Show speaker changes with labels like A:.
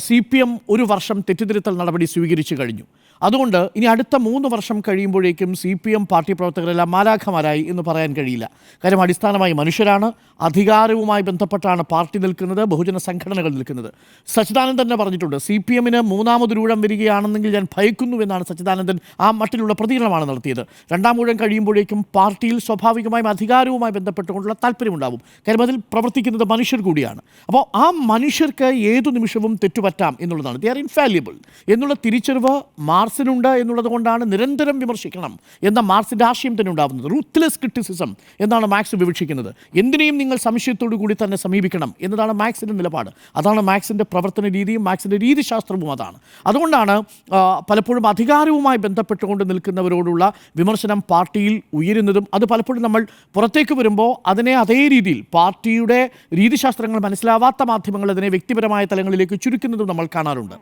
A: CPM ഒരു വർഷം തെറ്റിദ്ധരുത്തൽ നടപടി സ്വീകരിച്ചു കഴിഞ്ഞു. അതുകൊണ്ട് ഇനി അടുത്ത 3 വർഷം കഴിയുമ്പോഴേക്കും CPM പാർട്ടി പ്രവർത്തകരെല്ലാം മാലാഖമാരായി എന്ന് പറയാൻ കഴിയില്ല. കാര്യം അടിസ്ഥാനമായി മനുഷ്യരാണ്, അധികാരവുമായി ബന്ധപ്പെട്ടാണ് പാർട്ടി നിൽക്കുന്നത്, ബഹുജന സംഘടനകൾ നിൽക്കുന്നത്. സച്ചിദാനന്ദൻ തന്നെ പറഞ്ഞിട്ടുണ്ട്, CPMന് മൂന്നാമതൊരൂഴം വരികയാണെന്നെങ്കിൽ ഞാൻ ഭയക്കുന്നു എന്നാണ് സച്ചിദാനന്ദൻ ആ മട്ടിലുള്ള പ്രതികരണമാണ് നടത്തിയത്. രണ്ടാം ഊഴം കഴിയുമ്പോഴേക്കും പാർട്ടിയിൽ സ്വാഭാവികമായും അധികാരവുമായി ബന്ധപ്പെട്ടുകൊണ്ടുള്ള താല്പര്യമുണ്ടാവും. കാര്യം അതിൽ പ്രവർത്തിക്കുന്നത് മനുഷ്യർ കൂടിയാണ്. അപ്പോൾ ആ മനുഷ്യർക്ക് ഏതു നിമിഷവും തെറ്റുപറ്റാം എന്നുള്ളതാണ്. ദേ ആർ ഇൻഫാലിബിൾ എന്നുള്ള തിരിച്ചറിവ് മാർസിനുണ്ട് എന്നുള്ളത് കൊണ്ടാണ് നിരന്തരം വിമർശിക്കണം എന്ന മാർസിൻ്റെ ആശയം തന്നെ ഉണ്ടാകുന്നത്. റൂത്ത്ലെസ് ക്രിറ്റിസിസം എന്നാണ് മാക്സ് വിവക്ഷിക്കുന്നത്. എന്തിനേയും നിങ്ങൾ സംശയത്തോടു കൂടി തന്നെ സമീപിക്കണം എന്നതാണ് മാക്സിൻ്റെ നിലപാട്. അതാണ് മാക്സിൻ്റെ പ്രവർത്തന രീതിയും മാക്സിൻ്റെ രീതിശാസ്ത്രവും അതാണ്. അതുകൊണ്ടാണ് പലപ്പോഴും അധികാരവുമായി ബന്ധപ്പെട്ടുകൊണ്ട് നിൽക്കുന്നവരോടുള്ള വിമർശനം പാർട്ടിയിൽ ഉയരുന്നതും അത് പലപ്പോഴും നമ്മൾ പുറത്തേക്ക് വരുമ്പോൾ അതിനെ അതേ രീതിയിൽ പാർട്ടിയുടെ രീതിശാസ്ത്രങ്ങൾ മനസ്സിലാവാത്ത മാധ്യമങ്ങൾ അതിനെ വ്യക്തിപരമായ തലങ്ങളിലേക്ക് ചുരുക്കുന്നതും നമ്മൾ കാണാറുണ്ട്.